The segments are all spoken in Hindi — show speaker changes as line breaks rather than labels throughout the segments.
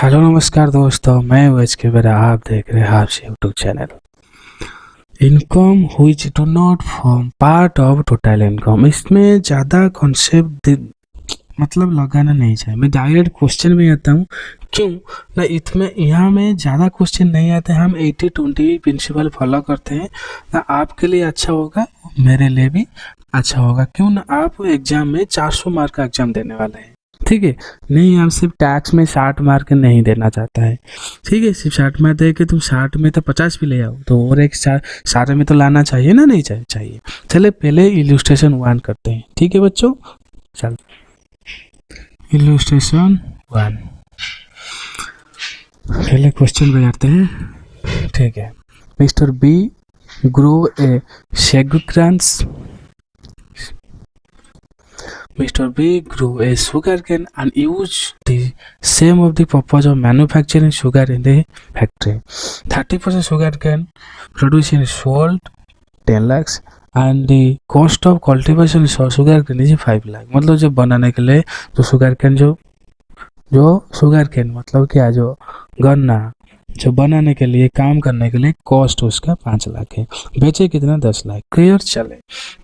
हेलो नमस्कार दोस्तों, मैं वेज के बेरा आप देख रहे हैं आपसे YouTube channel. Income which do not form part of total income, इसमें ज़्यादा कॉन्सेप्ट मतलब लगाना नहीं चाहिए। मैं डायरेक्ट क्वेश्चन में आता हूँ, क्यों ना इसमें यहाँ में ज़्यादा क्वेश्चन नहीं आते। हम 80-20 प्रिंसिपल फॉलो करते हैं ना, आपके लिए अच्छा होगा, मेरे लिए भी अच्छा होगा। क्यों ना आप एग्जाम में 400 मार्क का एग्जाम देने वाले हैं, ठीक है। नहीं, हम सिर्फ टैक्स में 60 मार्क नहीं देना चाहता है, ठीक है। सिर्फ 60 मार्क दे के तुम 60 में तो 50 भी ले आओ, तो और एक 60 में तो लाना चाहिए ना, नहीं चाहिए। चले पहले इल्यूस्ट्रेशन 1 करते हैं, ठीक है बच्चों। चल इल्यूस्ट्रेशन 1 पहले क्वेश्चन बनाते हैं, ठीक है। Mister B grow A sugarcane. Mr. B grew a sugarcane and used the same of the purpose of manufacturing sugar in the factory. 30% sugarcane produced and sold 10 lakhs and the cost of cultivation sugarcane is 5 lakh. मतलब जो बनाने के लिए जो sugarcane जो sugarcane मतलब क्या, जो गन्ना जो बनाने के लिए, काम करने के लिए कॉस्ट उसका 5 लाख है, बेचे कितना 10 लाख। क्लियर। चले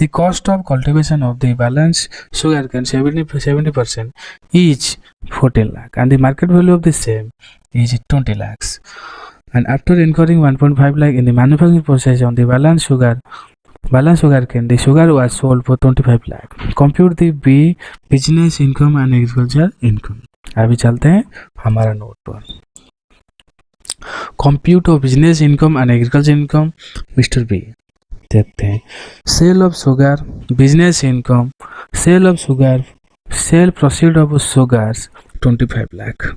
the cost of cultivation of the balance sugar cane 70% is 14 lakh and the market value of the same is 20 lakhs and after incurring 1.5 lakh in the manufacturing process on the balance sugar cane, the sugar was sold for 25 lakh. Compute the B business income and agriculture income. अभी चलते हैं हमारा नोट पर। Compute of business income and agriculture income mister B. देखते हैं sale of sugar business income, sale of sugar, sale proceed of sugars 25 lakh,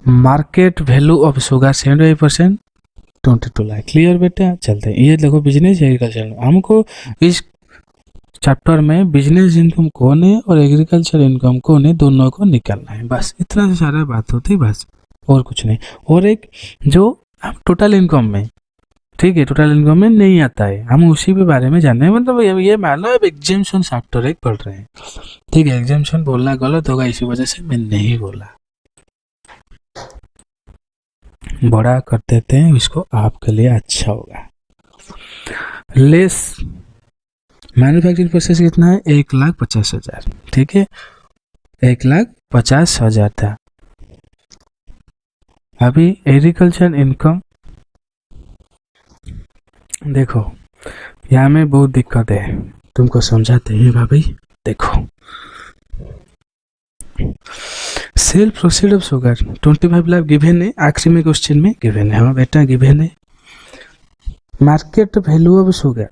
market value of sugar 75% 22 lakh. Clear बेटा। चलते हैं, ये देखो बिजनेस एग्रीकल्चर। हमको इस चैप्टर में बिजनेस इनकम कौन है और एग्रीकल्चर इनकम कौन है, दोनों को निकालना है, बस इतना से सारा बात होती है, बस और कुछ नहीं। और एक जो टोटल इनकम में, ठीक है, टोटल इनकम में नहीं आता है, हम उसी के बारे में जानना है। मतलब ये मान लो अब एग्जाम्पशन चैप्टर 1 पढ़ रहे हैं, ठीक है। एग्जाम्पशन बोलना गलत होगा, इसी वजह से मैं नहीं बोला, बड़ा कर देते हैं इसको, आपके लिए अच्छा होगा। लेस मैन्युफैक्चरिंग प्रोसेस कितना है, 1,50,000, ठीक है, 1,50,000 था। अभी एग्रीकल्चर इनकम देखो, यहाँ में बहुत दिक्कत है, तुमको समझाते हैं भाभी। देखो cell proceed of sugar 25 lakh given है, आखिरी में क्वेश्चन में गिवन है। हाँ बेटा गिवन है। मार्केट वैल्यू ऑफ शुगर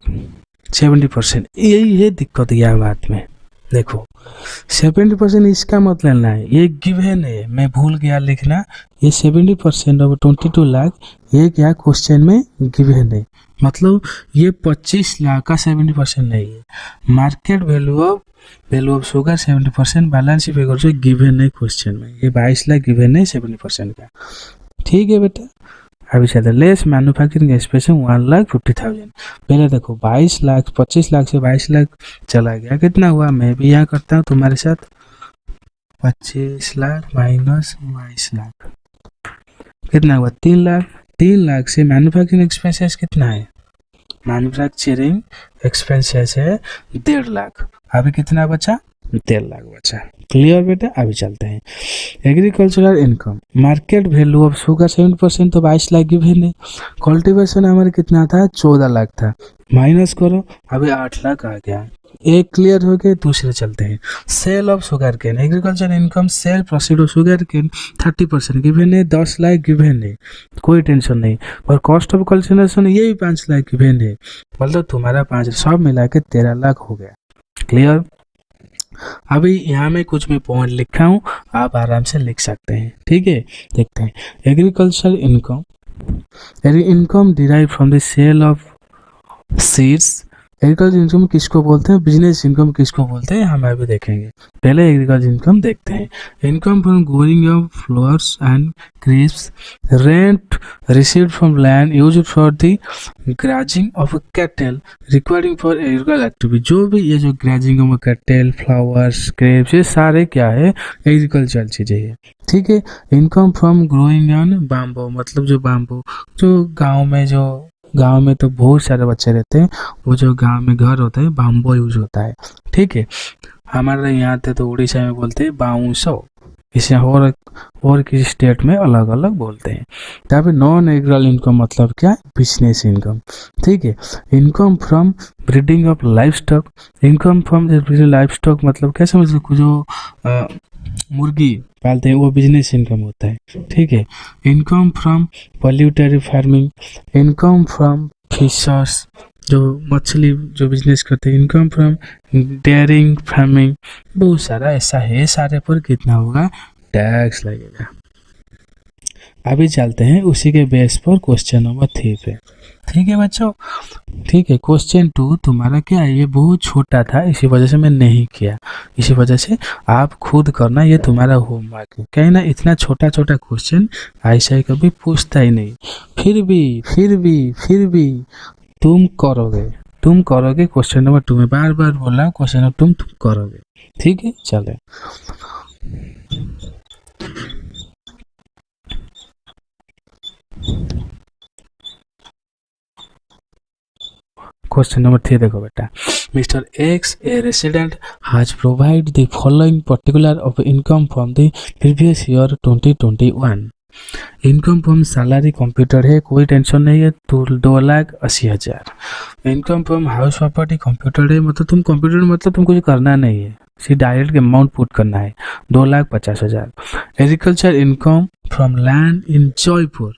70%, यही है दिक्कत यह बात में। देखो 70% इसका मत लेना है, ये गिवन है, मैं भूल गया लिखना। ये 70% ऑफ 22 लाख, ये क्या क्वेश्चन में गिवन है, मतलब ये 25 लाख का 70% नहीं है। Market value of sugar 70%, balance figure से गिवन है क्वेश्चन में, ये 22 लाख गिवन है 70% का, ठीक है बेटा। अभी चलते लेस मैन्युफैक्चरिंग एक्सपेंस 1,50,000। पहले देखो 22 लाख, 25 लाख से 22 लाख चला गया, कितना हुआ, मैं भी यहाँ करता हूँ तुम्हारे साथ। 25 लाख माइनस 22 लाख कितना हुआ, 3 लाख। 3 लाख से मैन्युफैक्चरिंग एक्सपेंसेस कितना है, मैन्युफैक्चरिंग एक्सपेंसेस है 1.5 लाख। अभी कितना बचा, 1.5 लाख बचा। क्लियर बेटा। अभी चलते हैं agricultural income. Market value of sugar 70% तो 22 लाख गिवन है। कल्टीवेशन हमारे कितना था, 14 लाख था, माइनस करो, अभी 8 लाख आ गया। एक क्लियर हो गए। दूसरे चलते हैं sale of sugar cane, agriculture income, sale proceed of sugar cane 30% given है, 10 लाख गिवन है, कोई टेंशन नहीं। और कॉस्ट ऑफ कल्टीवेशन यही 5 लाख गिवन है, मतलब तुम्हारा 5 सब मिला के 13 लाख हो गया। क्लियर। अभी यहाँ में कुछ मैं पॉइंट लिखा हूँ, आप आराम से लिख सकते हैं, ठीक है। देखते हैं agriculture income derive from the sale of seeds agriculture income किसको बोलते हैं, बिजनेस इनकम किसको बोलते हैं, हम अभी देखेंगे। पहले एग्रीकल्चर इनकम देखते हैं। Income from growing of flowers and crops, rent received from land used for the grazing of cattle requiring for agriculture activity. जो भी ये जो grazing of cattle, flowers, crops, ये सारे क्या है, एग्रीकल्चर चीज़ें है, ठीक है। Income from growing on bamboo, मतलब जो बाम्बो जो गांव में तो बहुत सारे बच्चे रहते हैं, वो जो गांव में घर होता है बाम्बो यूज होता है, ठीक है। हमारे यहाँ थे तो उड़ीसा में बोलते हैं बाउंसो, इसे और किसी स्टेट में अलग अलग बोलते हैं। यहाँ पे नॉन एग्रीकल्चर इनकम मतलब क्या, बिजनेस इनकम, ठीक है। Income from breeding of life stock, income from life stock मतलब क्या समझ लो, जो मुर्गी पालते हैं वो बिजनेस इनकम होता है, ठीक है। Income from poultry farming, income from fishers, जो मछली जो बिजनेस करते हैं, इनकम फ्रॉम डेयरिंग फार्मिंग, बहुत सारा ऐसा है। सारे पर कितना होगा, टैक्स लगेगा। अभी चलते हैं उसी के बेस पर क्वेश्चन नंबर 3 पे, ठीक है बच्चों, ठीक है। क्वेश्चन 2 तुम्हारा क्या है, ये बहुत छोटा था, इसी वजह से मैं नहीं किया, इसी वजह से आप खुद करना, ये तुम्हारा होमवर्क है। कहीं ना इतना छोटा छोटा क्वेश्चन ऐसा कभी पूछता ही नहीं, फिर भी तुम करोगे क्वेश्चन नंबर 2 में, बार बार बोल रहा हूँ, क्वेश्चन नंबर तुम करोगे, ठीक है। चले क्वेश्चन नंबर 3 देखो बेटा। Mister x A resident has provide the following particular of income from the previous year 2021। Income from salary computer है, कोई टेंशन नहीं है, तो 2,80,000। Income from house property computer है, मतलब तुम कंप्यूटर मतलब तुम कुछ करना नहीं है, सिर्फ डायरेक्ट अमाउंट पुट करना है, 2,50,000। Agriculture income from land in Jaipur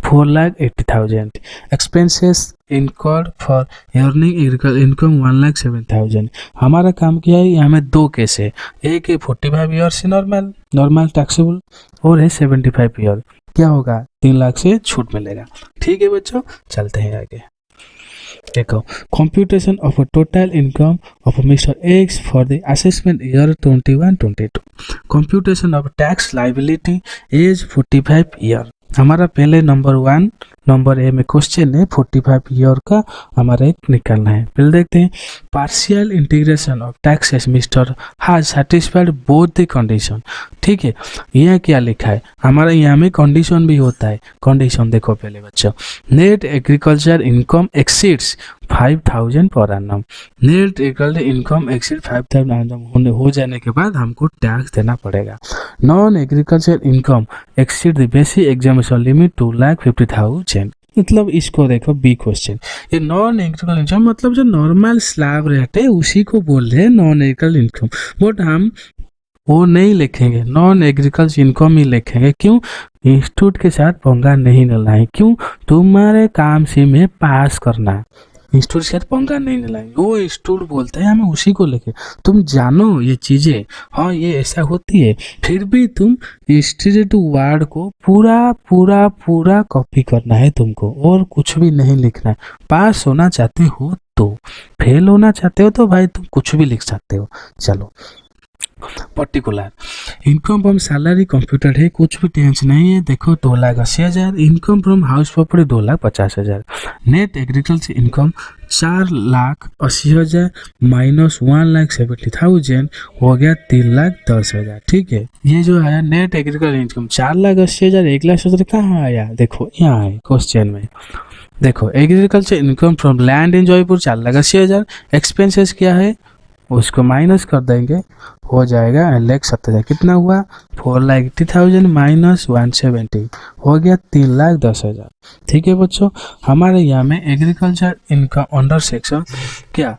4,80,000। Expenses incurred for earning agriculture income 1,07,000। हमारा काम क्या है, यहाँ में 2 केस है, एक है 45 ईयर से नॉर्मल टैक्सेबल, और है 75 ईयर, क्या होगा 3 लाख से छूट मिलेगा, ठीक है बच्चों। चलते हैं आगे, देखो। Computation of total income of mister X for the assessment year 21-22। Computation of tax liability as 45 year. हमारा पहले नंबर ए में क्वेश्चन है 45 ईयर का हमारा एक निकालना है। पहले देखते हैं, partial integration of taxes mister has satisfied both the condition, ठीक है। यहाँ क्या लिखा है, हमारा यहाँ में कंडीशन भी होता है। कंडीशन देखो पहले बच्चों, net agriculture income exceeds 5,000 per annum. Net agriculture income exceed 5,000 annum हो जाने के बाद हमको टैक्स देना पड़ेगा। Non agriculture income exceed the basic examination limit 2,50,000। मतलब इसको देखो बी क्वेश्चन, ये नॉन एग्रीकल्चर इनकम मतलब जो नॉर्मल स्लैब रेट है उसी को बोल रहे हैं नॉन एग्रीकल्चर इनकम, बट हम वो नहीं लिखेंगे, नॉन एग्रीकल्चर इनकम ही लिखेंगे। क्यों, इंस्टीट्यूट के साथ पंगा नहीं लेना है। क्यों, तुम्हारे काम से में पास करना है, इंस्टीट्यूट के साथ पंगा नहीं लेना। वो इंस्टीट्यूट बोलते हैं हमें उसी को लेके, तुम जानो ये चीजें, हाँ ये ऐसा होती है, फिर भी तुम इंस्टीट्यूट वर्ड को पूरा कॉपी करना है तुमको, और कुछ भी नहीं लिखना है। पास होना चाहते हो तो, फेल होना चाहते हो तो भाई तुम कुछ भी लिख सकते हो। चलो, particular income from salary computer है, कुछ भी टेंशन नहीं है। देखो 2,80,000। Income from house property 2,50,000। Net agriculture income 4,80,000 minus 1,70,000 हो गया 3,10,000, ठीक है। ये जो है नेट एग्रीकल्चर इनकम 4,80,000 1,70,000 कहाँ आया, देखो यहाँ है क्वेश्चन में। देखो agriculture income from land in Jaipur 4,80,000। Expenses क्या है उसको माइनस कर देंगे, हो जाएगा 1,70,000। कितना हुआ 4,80,000 माइनस 170 हो गया 3,10,000, ठीक है बच्चों। हमारे यहाँ में एग्रीकल्चर इनकम अंडर सेक्शन क्या,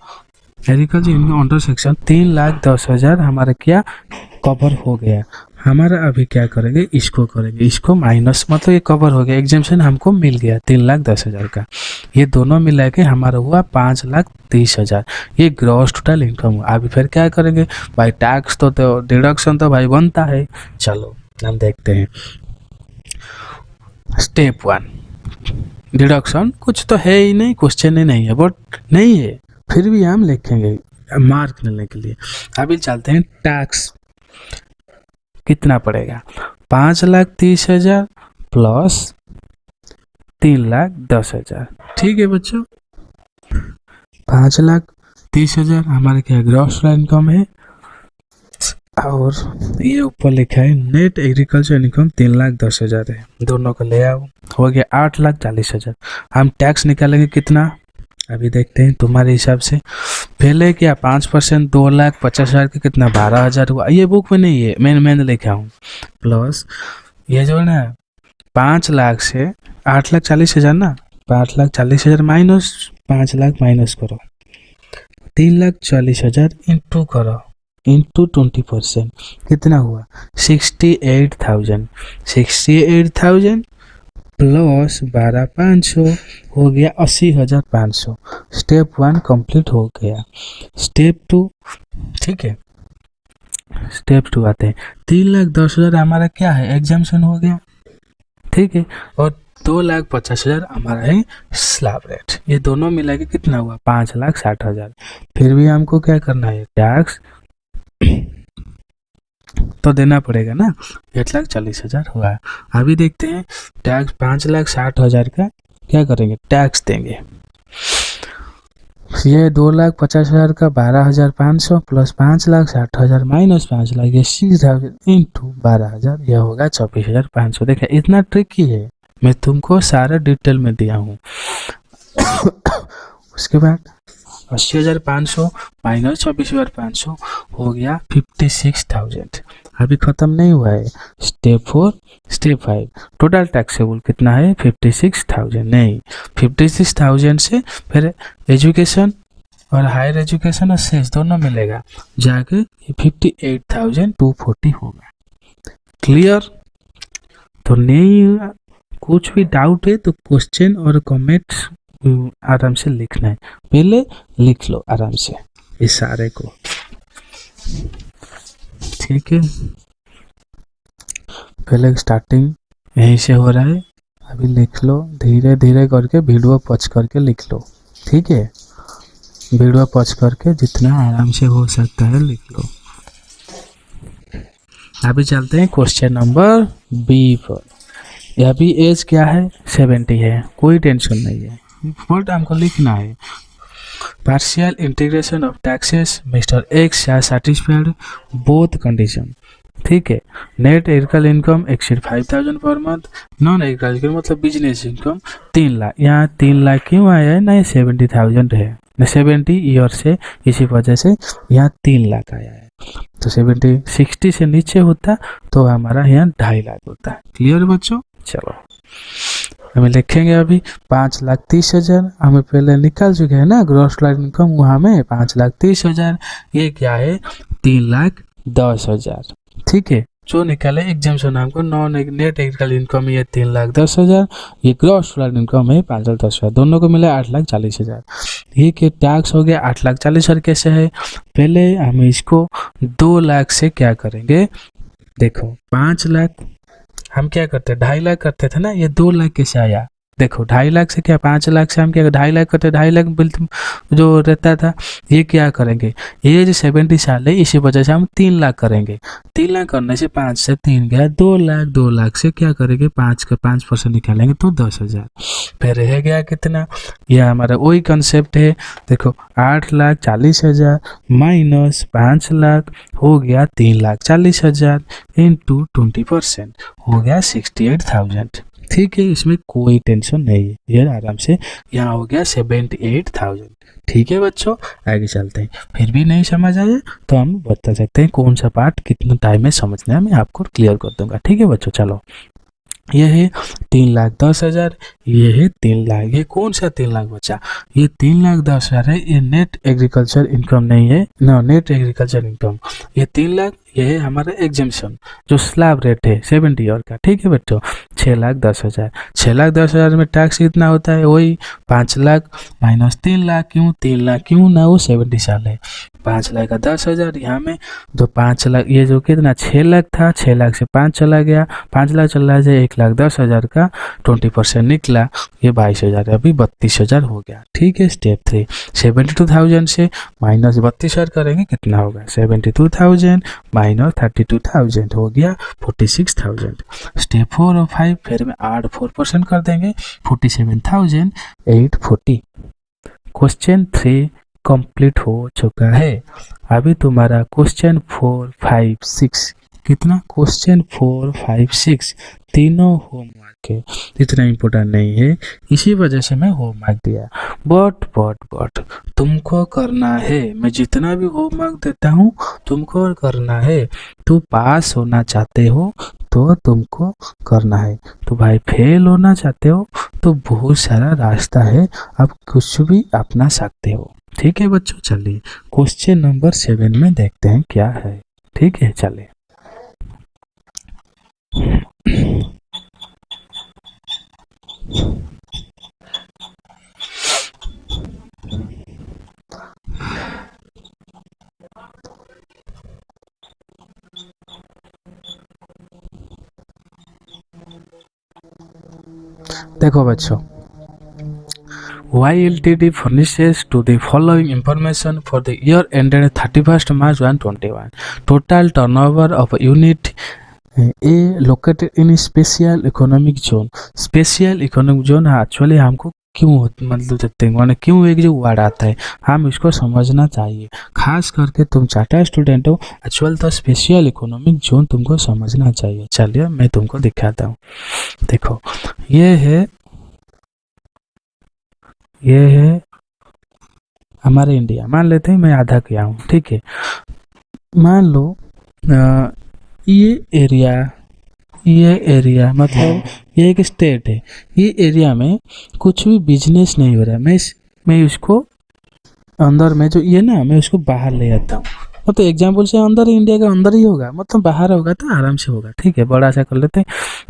एग्रीकल्चर इनकम अंडर सेक्शन 3,10,000 हमारा क्या कवर हो गया। हमारा अभी क्या करेंगे, इसको माइनस, मतलब ये कवर हो गया, एग्जाम्पशन हमको मिल गया 3,10,000 का। ये दोनों मिला के हमारा हुआ 5,30,000। ये ग्रॉस टोटल इनकम हुआ। अभी फिर क्या करेंगे भाई, टैक्स तो डिडक्शन तो भाई बनता है। चलो हम देखते हैं, स्टेप 1 डिडक्शन कुछ तो है ही नहीं, क्वेश्चन ही नहीं है, बट नहीं है फिर भी हम लिखेंगे मार्क लेने के लिए। अभी चलते हैं टैक्स कितना पड़ेगा, 5,30,000 प्लस 3,10,000। ठीक है बच्चों, 5,30,000 हमारे क्या ग्रॉस इनकम है, और ये ऊपर लिखा है नेट एग्रीकल्चर इनकम 3,10,000 है। दोनों को ले आओ, हो गया 8,40,000। हम टैक्स निकालेंगे कितना, अभी देखते हैं तुम्हारे हिसाब से। पहले क्या 5%, 2,50,000 का कितना 12,000 हुआ। ये बुक में नहीं है, मैंने लिखा हूँ। प्लस ये जो है ना 5 लाख से 8,40,000 ना, 5,40,000 माइनस 5 लाख माइनस करो, 3,40,000 इंटू करो इंटू 20%, कितना हुआ 68,000। 68,000 प्लस 12,500 हो गया 80,500। स्टेप 1 कंप्लीट हो गया। स्टेप 2, ठीक है, स्टेप 2 आते हैं। 3,10,000 हमारा क्या है, एग्जाम्पशन हो गया, ठीक है, और 2,50,000 हमारा है स्लैब रेट। ये दोनों मिला के कितना हुआ 5,60,000। फिर भी हमको क्या करना है, टैक्स तो देना पड़ेगा ना, 8,40,000 हुआ है। अभी देखते हैं टैक्स 5,60,000 का क्या करेंगे, टैक्स देंगे। ये 2,50,000 का 12,500 प्लस 5,60,000 माइनस 5 लाख, ये 6,000 इंटू 12,000, यह होगा 24,500। देखिए इतना ट्रिकी है, मैं तुमको सारा डिटेल में दिया हूँ। उसके बाद 80,500 माइनस 24,500 हो गया 56,000। अभी खत्म नहीं हुआ है। स्टेप 4, स्टेप 5 टोटल टैक्सेबल कितना है 56,000 नहीं, 56,000 से फिर एजुकेशन और हायर एजुकेशन और सेस दोनों मिलेगा, जाके 58,240 होगा। क्लियर? तो नहीं कुछ भी डाउट है तो क्वेश्चन और कमेंट्स आराम से लिखना है, पहले लिख लो आराम से इस सारे को, ठीक है। पहले स्टार्टिंग यहीं से हो रहा है, अभी लिख लो धीरे धीरे करके, वीडियो पॉज करके लिख लो, ठीक है। वीडियो पॉज करके जितना आराम से हो सकता है लिख लो। अभी चलते हैं क्वेश्चन नंबर बी पर। यह भी एज क्या है 70 है, कोई टेंशन नहीं है, वर्ड हमको लिखना है। Partial integration of taxes mister x या सेटिस्फाइड बोथ कंडीशन, ठीक है। Net agriculture income exceed 5,000 per month, non agriculture मतलब बिजनेस इनकम 3 लाख। यहाँ 3 लाख क्यों आया है ना, 70,000 है, 70 ईयर से, इसी वजह से यहाँ 3 लाख आया है। तो 60 से नीचे होता तो हमारा यहाँ 2.5 लाख होता है। क्लियर बच्चों? चलो हमें लिखेंगे अभी 5,30,000 हमें पहले निकल चुके हैं ना, ग्रॉस इनकम वहाँ में 5,30,000, ये क्या है 3,10,000, ठीक है। जो निकाले एग्जाम्पशन हमको नॉन नेट एग्रीकल्चर इनकम ये 3,10,000, ये ग्रॉस इनकम है 5,10,000, दोनों को मिला 8,40,000। ये के टैक्स हो गया 8,40,000 कैसे है, पहले हम इसको 2 लाख से क्या करेंगे, देखो 5 लाख हम क्या करते 2.5 लाख करते थे ना, ये 2 लाख कैसे आया, देखो 2.5 लाख से क्या 5 लाख से हम क्या 2.5 लाख करते, 2.5 लाख बिल जो रहता था, ये क्या करेंगे, ये जो 70 साल है इसी वजह से हम 3 लाख करेंगे। 3 लाख करने से 5 से 3 गया 2 लाख, 2 लाख से क्या करेंगे 5 का 5% निकालेंगे तो 10,000, फिर रह गया कितना, यह हमारा वही कंसेप्ट है। देखो 8,40,000 माइनस 5 लाख हो गया 3,40,000 इंटू 20% हो गया 68,000, ठीक है। इसमें कोई टेंशन नहीं है, ये आराम से यहाँ हो गया 78,000, ठीक है बच्चों। आगे चलते हैं, फिर भी नहीं समझ आया तो हम बता सकते हैं कौन सा पार्ट कितना टाइम में समझना है, मैं आपको क्लियर कर दूंगा, ठीक है बच्चों। चलो ये है 3,10,000, ये है 3 लाख, ये कौन सा 3 लाख बचा, ये 3,10,000 है, ये नेट एग्रीकल्चर इनकम नहीं है ना, नेट एग्रीकल्चर इनकम ये 3 लाख, ये है हमारा एग्जाम्पशन जो स्लैब रेट है 70 ईयर का, ठीक है बच्चों। 6,10,000, 6,10,000 में टैक्स कितना होता है, वही 5 लाख माइनस 3 लाख, क्यों 3 लाख क्यों ना, वो 70 साल है, 5 लाख का 10,000, यहाँ में जो 5 लाख, ये जो कितना 6 लाख था, 6 लाख से 5 चला गया, 5 लाख चला जाए 1,10,000 का का 20% निकला, ये 22,000 अभी 32,000 हो गया। ठीक है, स्टेप 3 72,000 से माइनस 32,000 करेंगे, कितना होगा 72,000 माइनस 32,000 हो गया 46,000। स्टेप 4 और 5 फिर में 4% कर देंगे 47,840। क्वेश्चन 3 कंप्लीट हो चुका है। अभी तुम्हारा क्वेश्चन 4, 5, 6 कितना, क्वेश्चन 4, 5, 6 तीनों होमवर्क है, इतना इम्पोर्टेंट नहीं है, इसी वजह से मैं होमवर्क दिया। बट तुमको करना है, मैं जितना भी होमवर्क देता हूँ तुमको करना है। तो पास होना चाहते हो तो तुमको करना है, तो भाई फेल होना चाहते हो तो बहुत सारा रास्ता है, आप कुछ भी अपना सकते हो। ठीक है बच्चों, चलिए क्वेश्चन नंबर 7 में देखते हैं क्या है। ठीक है, चलिए देखो बच्चों, YLTD furnishes to the following information for the year ended 31st March 2021. Total turnover of unit A located in special economic zone. Special economic zone actually हमको क्यों मतलब देते हैं, मैंने क्यों एक जो वर्ड आता है हम इसको समझना चाहिए, खास करके तुम चार्टर स्टूडेंट हो, एक्चुअल तो स्पेशल इकोनॉमिक जोन तुमको समझना चाहिए। चलिए मैं तुमको दिखाता हूँ। देखो ये है हमारे इंडिया, मान लेते हैं मैं आधा किया हूँ। ठीक है, मान लो ये एरिया मतलब ये एक स्टेट है, ये एरिया में कुछ भी बिजनेस नहीं हो रहा है, मैं उसको अंदर में जो ये ना मैं उसको बाहर ले आता हूँ, तो एग्जाम्पल से अंदर इंडिया के अंदर ही होगा, मतलब बाहर होगा तो आराम से होगा। ठीक है, बड़ा सा कर लेते हैं।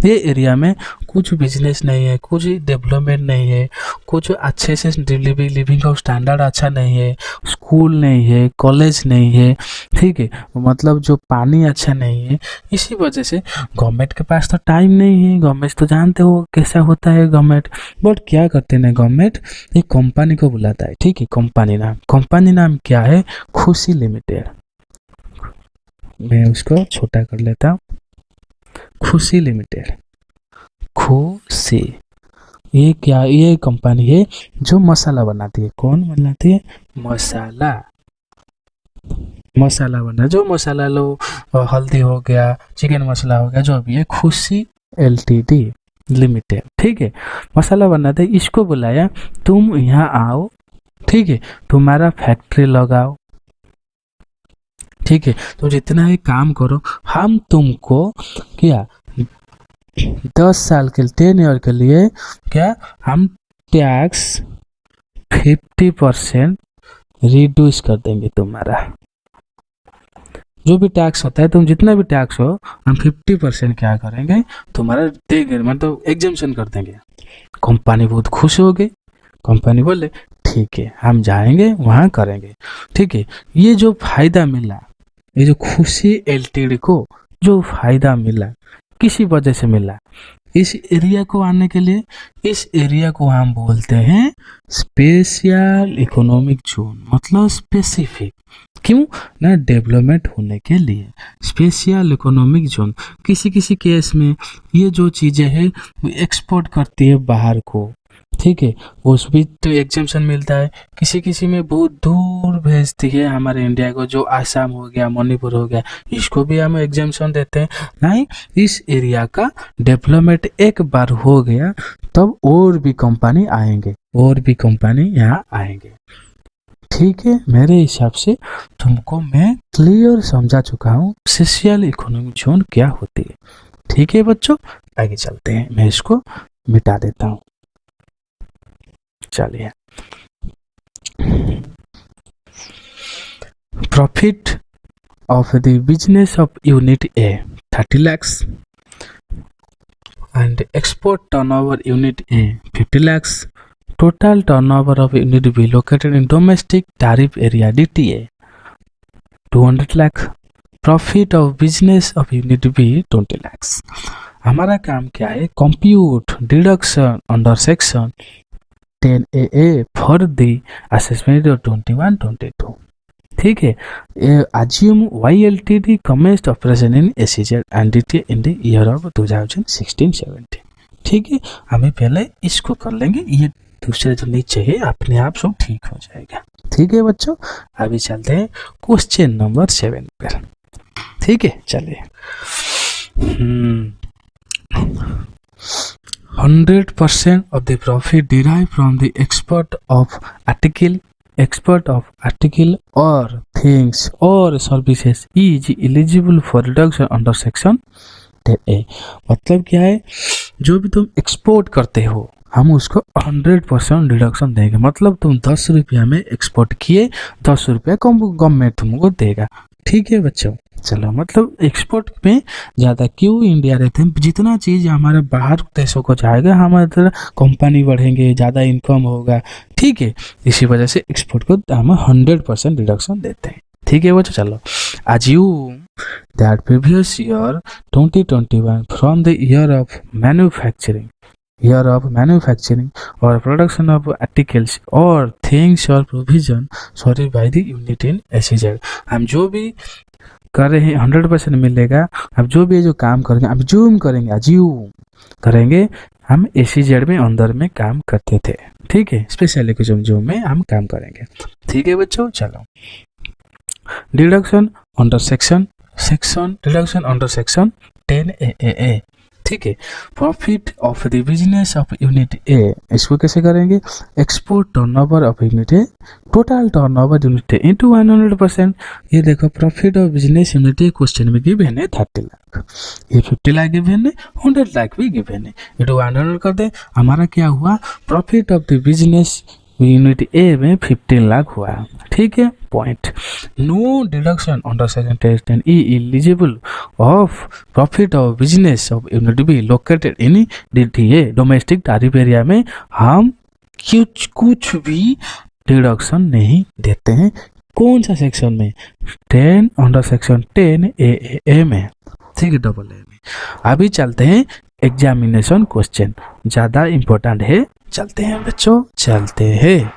ये एरिया में कुछ बिजनेस नहीं है, कुछ डेवलपमेंट नहीं है, कुछ अच्छे से लिविंग का स्टैंडर्ड अच्छा नहीं है, स्कूल नहीं है, कॉलेज नहीं है। ठीक है, मतलब जो पानी अच्छा नहीं है, इसी वजह से गवर्नमेंट के पास तो टाइम नहीं है। गवर्नमेंट तो जानते हो कैसा होता है गवर्नमेंट, बट क्या करते हैं गवर्नमेंट, एक कंपनी को बुलाता है। ठीक है, कंपनी नाम क्या है, खुशी लिमिटेड। मैं उसको छोटा कर लेता हूँ, खुशी लिमिटेड। खुशी ये क्या, ये कंपनी है जो मसाला बनाती है। कौन बनाती है, मसाला बना, जो मसाला लो, हल्दी हो गया, चिकन मसाला हो गया, जो भी है, खुशी LTD लिमिटेड। ठीक है, मसाला बनाते, इसको बुलाया, तुम यहाँ आओ। ठीक है, तुम्हारा फैक्ट्री लगाओ। ठीक है, तो जितना ही काम करो, हम तुमको क्या 10 साल के 10 ईयर के लिए क्या हम टैक्स 50% रिड्यूस कर देंगे। तुम्हारा जो भी टैक्स होता है, तुम जितना भी टैक्स हो, हम 50% क्या करेंगे तुम्हारा देंगे, मतलब एग्जेम्पशन कर देंगे। कंपनी बहुत खुश हो गई, कंपनी बोले ठीक है हम जाएंगे वहाँ करेंगे। ठीक है, ये जो फायदा मिला, ये जो खुशी LTD को जो फायदा मिला, किसी वजह से मिला, इस एरिया को आने के लिए, इस एरिया को हम बोलते हैं स्पेशल इकोनॉमिक जोन, मतलब स्पेसिफिक। क्यों ना, डेवलपमेंट होने के लिए स्पेशल इकोनॉमिक जोन। किसी किसी केस में ये जो चीज़ें हैं वो एक्सपोर्ट करती है बाहर को। ठीक है, उस भी तो एग्जेम्पशन मिलता है। किसी किसी में बहुत दूर भेजती है हमारे इंडिया को, जो आसाम हो गया, मणिपुर हो गया, इसको भी हम एग्जेम्पशन देते हैं। नहीं, इस एरिया का डेवलपमेंट एक बार हो गया तब और भी कंपनी यहाँ आएंगे। ठीक है, मेरे हिसाब से तुमको मैं क्लियर समझा चुका हूँ स्पेशल इकोनॉमिक जोन क्या होती है। ठीक है बच्चों, आगे चलते हैं, मैं इसको मिटा देता हूँ। चलिए, profit of the business of unit A 30 lakhs and export turnover unit A 50 lakhs. Total turnover of unit B located in domestic tariff area DTA 200 lakh. Profit of business of unit B 20 lakhs. हमारा काम क्या है, compute deduction under section 10AA for the assessment of 21-22। ठीक है, assume YLTD commenced operation in SEZ and DTA in the year of 2016-17। ठीक है, हमें पहले इसको कर लेंगे, ये दूसरे जो नीचे है अपने आप सब ठीक हो जाएगा। ठीक है बच्चों, अभी चलते हैं क्वेश्चन नंबर 7 पर। ठीक है, चलिए। 100% of the profit derived from the export of article or things or services is eligible for reduction under section 10A। मतलब क्या है, जो भी तुम एक्सपोर्ट करते हो हम उसको 100% डिडक्शन देंगे। मतलब तुम 10 रुपया में एक्सपोर्ट किए, 10 रुपया गवर्नमेंट तुमको देगा। ठीक है बच्चों, चलो, मतलब एक्सपोर्ट में ज़्यादा क्यों इंडिया रहते हैं, जितना चीज़ हमारे बाहर देशों को जाएगा हमारे कंपनी बढ़ेंगे, ज़्यादा इनकम होगा। ठीक है, इसी वजह से एक्सपोर्ट को हम 100% डिडक्शन देते हैं। ठीक है बच्चों, चलो। assume that previous year 2021 from the year of manufacturing or production of articles or things or provision sorry by the unit in SEZ। हम जो भी कर रहे हैं 100% मिलेगा। अब जो भी जो काम करेंगे, अब जूम करेंगे हम SEZ में अंदर में काम करते थे। ठीक है, स्पेशली कुछ जूम में हम काम करेंगे। ठीक है बच्चों, चलो। Deduction under section 10AA। ठीक है, profit of the business of unit A, इसको कैसे करेंगे, export turnover of unit A total turnover unit A into 100%। ये देखो, profit of business unit A question में गिवन है 30 लाख, ये 50 लाख गिवन है, 100 लाख भी गिवन है, इंटू 100 कर दे। हमारा क्या हुआ, profit of the business unit A में 15 लाख हुआ। ठीक है, point. No deduction under section 10 E eligible of profit of business of unit B located in DTA domestic tariff area में हम कुछ भी डिडक्शन नहीं देते हैं। कौन सा सेक्शन में, 10 अंडर सेक्शन 10AA में। ठीक है, AA में। अभी चलते हैं एग्जामिनेशन क्वेश्चन, ज़्यादा इम्पोर्टेंट है। चलते हैं बच्चों, चलते हैं।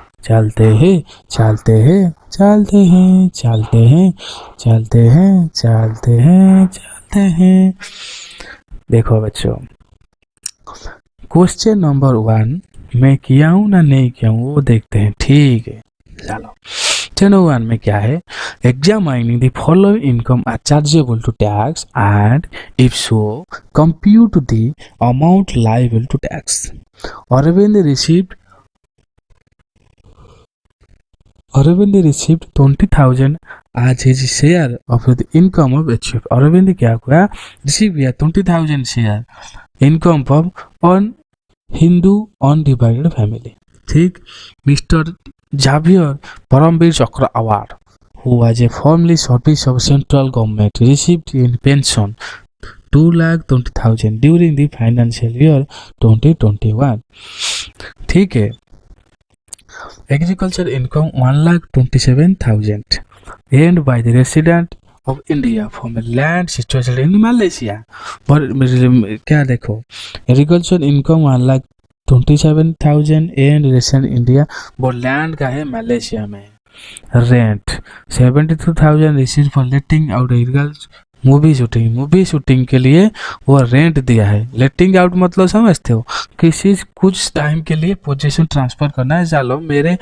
देखो बच्चों, क्वेश्चन नंबर 1 मैं किया हूँ ना नहीं किया हूँ वो देखते हैं। ठीक है, चलो। 1 में क्या है, examining the following income are chargeable to tax and if so compute the amount liable to tax. Aravind received 20,000 as his share of the income of HUF। Arvind क्या हुआ, रिसीव किया 20,000 share income on Hindu undivided family. ठीक, mister Xavier Paramvir Chakra award who was a formerly service of central government received in pension 2,20,000 during the financial year 2021। ठीक है, agriculture income 1,27,000 earned by the resident of India from a land situated in Malaysia। पर क्या देखो, agriculture income 1,27,000 and resident India, वो लैंड का है मलेशिया में। Rent 72,000 receive for letting out agriculture movie shooting के लिए वो रेंट दिया है। लेटिंग आउट मतलब समझते हो, किसी कुछ टाइम के लिए पोजीशन ट्रांसफ़र करना है। चलो मेरे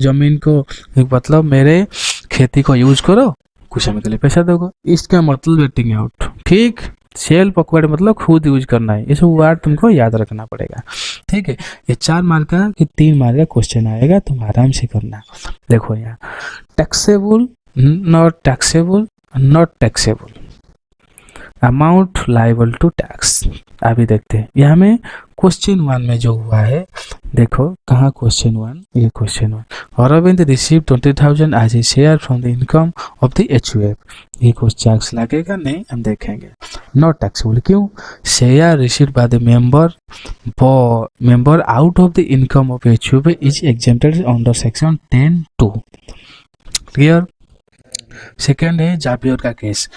ज़मीन को, मतलब मेरे खेती को यूज करो, कुछ समय के लिए पैसा दोगे, इसका मतलब लेटिंग आउट। ठीक, सेल पकड़ मतलब खुद यूज करना है। ये सब वर्ड तुमको याद रखना पड़ेगा। ठीक है, ये 4 मार्क का कि 3 मार्क का क्वेश्चन आएगा, तुम आराम से करना। देखो यहाँ taxable, not taxable, amount liable to tax. अभी देखते हैं यहाँ में क्वेश्चन 1 में जो हुआ है, देखो कहाँ क्वेश्चन 1, ये question 1। Arvind receive 20,000 as a share from the income of the HUF। ये क्वेश्चन टैक्स लगेगा नहीं, हम देखेंगे। नॉट टैक्सेबल क्यों, share received by the member out of the income of HUF is exempted under section 10(2)। Clear. Second है जावियर का केस,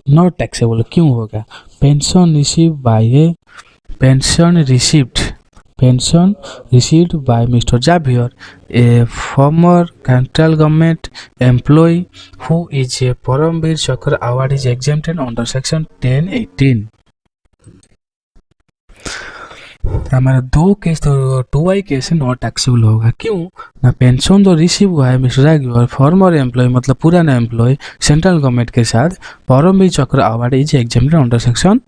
नॉट टैक्सेबल क्यों होगा? Pension received by mister Xavier, a former central government employ who is a Paramvir Chakra award is exempted under section 1018। हमारा 2i केस नॉट टैक्सेबल होगा क्यों ना? पेंशन जो रिसीव हुआ है मिस्टर जावियर फॉर्मर एम्प्लॉय मतलब पुराना एम्प्लॉय सेंट्रल गवर्नमेंट के साथ, Paramvir Chakra award is exempted under section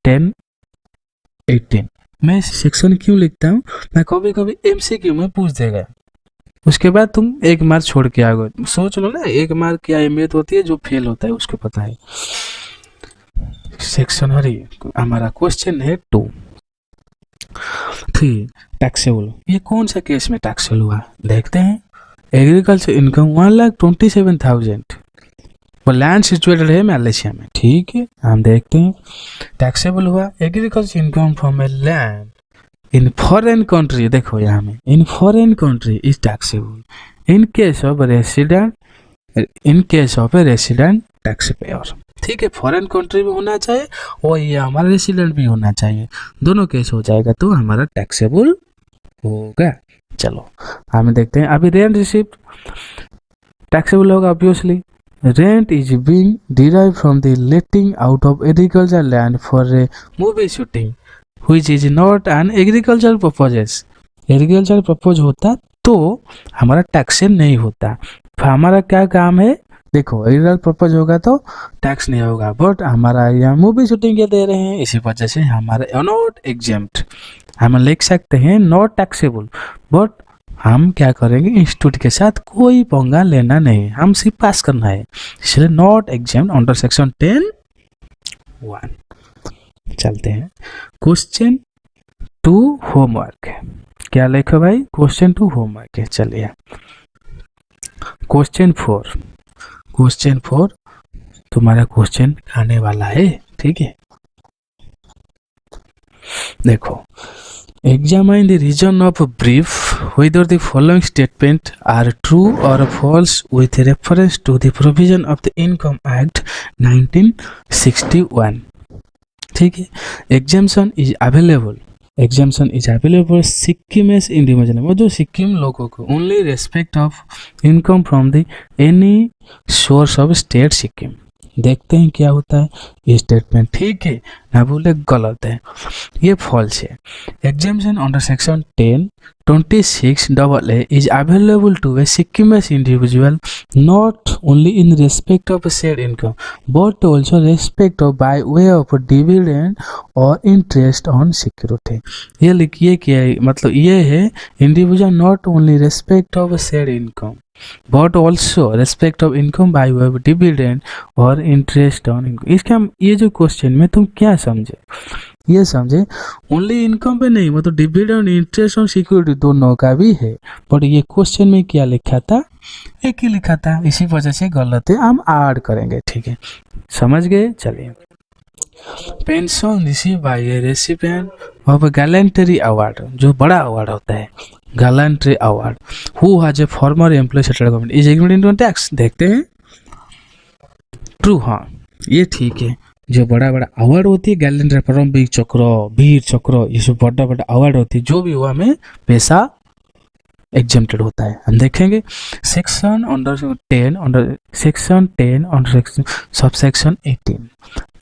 1018। मैं सेक्शन क्यों लिखता हूँ ना, कभी कभी MCQ में पूछ देगा, उसके बाद तुम एक मार्क छोड़ के आ गए। सोच लो ना, एक मार्क की अहमियत होती है, जो फेल होता है उसको पता है। सेक्शन हमारा क्वेश्चन है 2 3 टैक्सेबल। ये कौन सा केस में टैक्सेबल हुआ देखते हैं। एग्रीकल्चर इनकम 1,27,000 वो लैंड सिचुएटेड है मलेशिया में, ठीक है। हम देखते हैं टैक्सेबल हुआ agriculture income from a land in foreign country. देखो यहाँ में in foreign country is taxable in case of A resident tax payer, ठीक है। फॉरेन कंट्री भी होना चाहिए और ये हमारा रेसिडेंट भी होना चाहिए, दोनों केस हो जाएगा तो हमारा टैक्सेबल होगा। चलो हम देखते हैं। अभी रेंट रिसीव्ड टैक्सेबल होगा obviously. Rent is being derived from the letting out of agriculture land for a movie shooting which is not an agriculture purposes. Agriculture purpose होता तो हमारा टैक्स नहीं होता। हमारा क्या काम है, देखो एग्रीकल्चर पर्पज होगा तो टैक्स नहीं होगा, बट हमारा यहाँ मूवी शूटिंग के दे रहे हैं, इसी वजह से हमारा नॉट एग्जेम्प्ट। हम लिख सकते हैं नॉट टैक्सेबल, बट हम क्या करेंगे, इंस्टीट्यूट के साथ कोई पंगा लेना नहीं, हम सिर्फ पास करना है, इसलिए नॉट एग्जेम्प्ट अंडर सेक्शन 10(1). चलते हैं क्वेश्चन 2 होमवर्क। क्या लिखो भाई, क्वेश्चन 2 होमवर्क है। चलिए क्वेश्चन 4 तुम्हारा क्वेश्चन आने वाला है, ठीक है। देखो, examine the reason of a brief whether the following statement are true or false with reference to the provision of the Income Act 1961, ठीक है। exemption is available Sikkim individual, वो जो सिक्किम लोगों को only respect of income from the any source of state Sikkim. देखते हैं क्या होता है ये स्टेटमेंट, ठीक है ना बोले गलत है, ये फॉल्स है। Exemption under section 10(26) is available to a Sikkimese individual not only in respect of share income but also respect of by way of dividend और इंटरेस्ट ऑन सिक्योरिटी। ये लिखिए क्या मतलब, ये है individual not only respect of share income but also respect of income by way of dividend और इंटरेस्ट ऑन इनकम। इसका ये जो क्वेश्चन में तुम क्या समझे, ये समझे ओनली इनकम पे नहीं, मतलब डिविडेंड इंटरेस्ट ऑन सिक्योरिटी दोनों का भी है, बट ये क्वेश्चन में क्या लिखा था, एक ही लिखा था, इसी वजह से गलत है, हम ऐड करेंगे, ठीक है। समझ गए। चलिए, pension receive by a recipient of gallantry award, जो बड़ा अवार्ड होता है gallantry award, who has a former employ central government is agreed into tax. देखते हैं ट्रू, हाँ ये ठीक है। जो बड़ा बड़ा अवार्ड होती है गैलेंट्री, परमवीर चक्र, वीर चक्र, ये सब बड़ा बड़ा अवार्ड होती है, जो भी हुआ में पैसा एग्जेम्प्टेड होता है। हम देखेंगे section under 10 under section 10 under subsection 18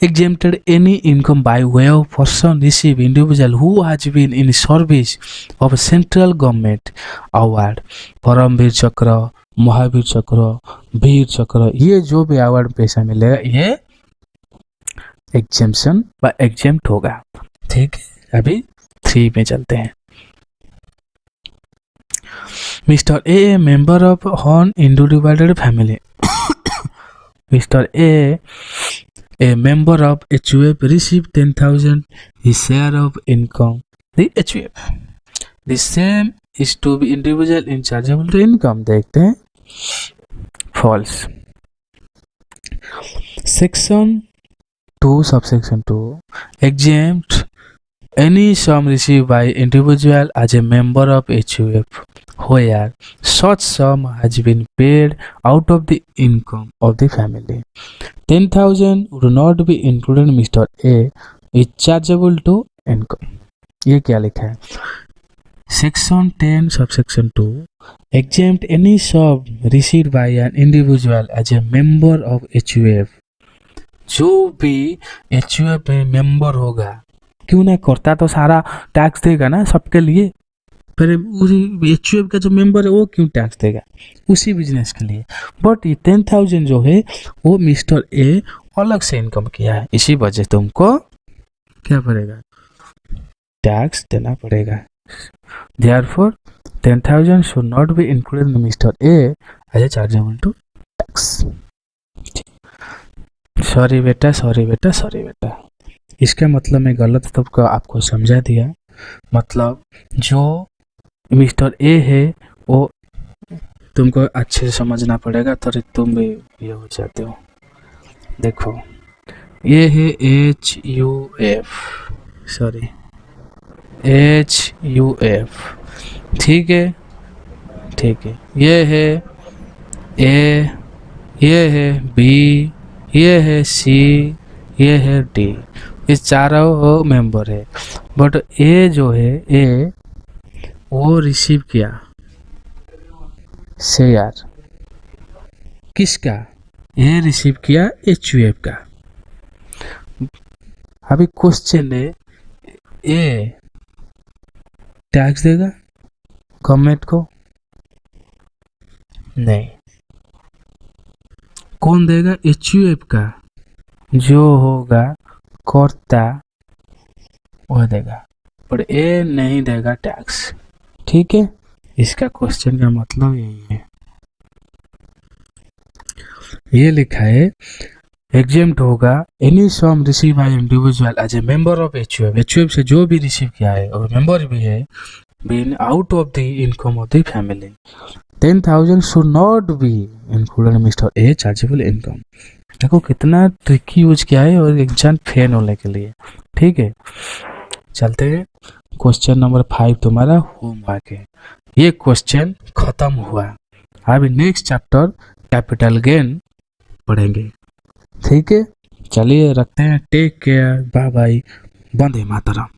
exempted any income by way of person receive individual who has been in service of central government award, Paramvir Chakra, Mahavir चक्र, वीर चक्र, ये जो भी अवार्ड पैसा मिलेगा ये एग्जेम्पशन व एग्जेम्प्ट होगा, ठीक है। अभी 3 में चलते हैं। Mister a member of horn undivided family mister A member of HUF received 10,000 his share of income. The HUF. The same is to be individual in chargeable to income. देखते हैं false. Section 2 subsection 2 exempt any sum received by individual as a member of HUF where such sum has been paid out of the income of the family. 10,000 would not be included. Mr. A is chargeable to income. ये क्या लिखा है? Section 10 subsection 2 exempt any sum received by an individual as a member of HUF. जो भी HUF में मेंबर होगा, क्यों ना करता तो सारा टैक्स देगा ना सबके लिए, फिर HUF का जो मेंबर है वो क्यों टैक्स देगा उसी बिजनेस के लिए. बट ये 10,000 जो है वो मिस्टर ए अलग से इनकम किया है, इसी वजह तुमको क्या पड़ेगा, टैक्स देना पड़ेगा. Therefore 10,000 should not be included in Mr. A as a chargeable to tax. Sorry बेटा, इसका मतलब मैं गलत सबको आपको समझा दिया. मतलब जो मिस्टर ए है वो तुमको अच्छे से समझना पड़ेगा, तो तुम भी ये हो जाते हो. देखो ये है HUF, ठीक है. ये है ए, ये है बी, ये है सी, ये है डी. ये चारों मेंबर है. बट ए जो है ए वो रिसीव किया शेयर किसका, ये रिसीव किया HUF का. अभी क्वेश्चन है ए टैक्स देगा गवर्नमेंट को? नहीं. कौन देगा? HUF का जो होगा कर्ता वो देगा, पर ए नहीं देगा टैक्स. ठीक है, इसका क्वेश्चन का मतलब यही है. ये लिखा है एग्जेम्प्ट होगा any sum receive by individual as a member of HUF से जो भी रिसीव किया है और मेंबर भी है, been out of the income of the family. 10,000 should not be included mister a chargeable income. देखो कितना ट्रिकी यूज किया है और एग्जाम फेल होने के लिए. ठीक है, चलते हैं. क्वेश्चन नंबर 5 तुम्हारा होमवर्क है. ये क्वेश्चन खत्म हुआ. अभी नेक्स्ट चैप्टर कैपिटल गेन पढ़ेंगे. ठीक है, चलिए रखते हैं. Take care, bye bye, Vande Mataram.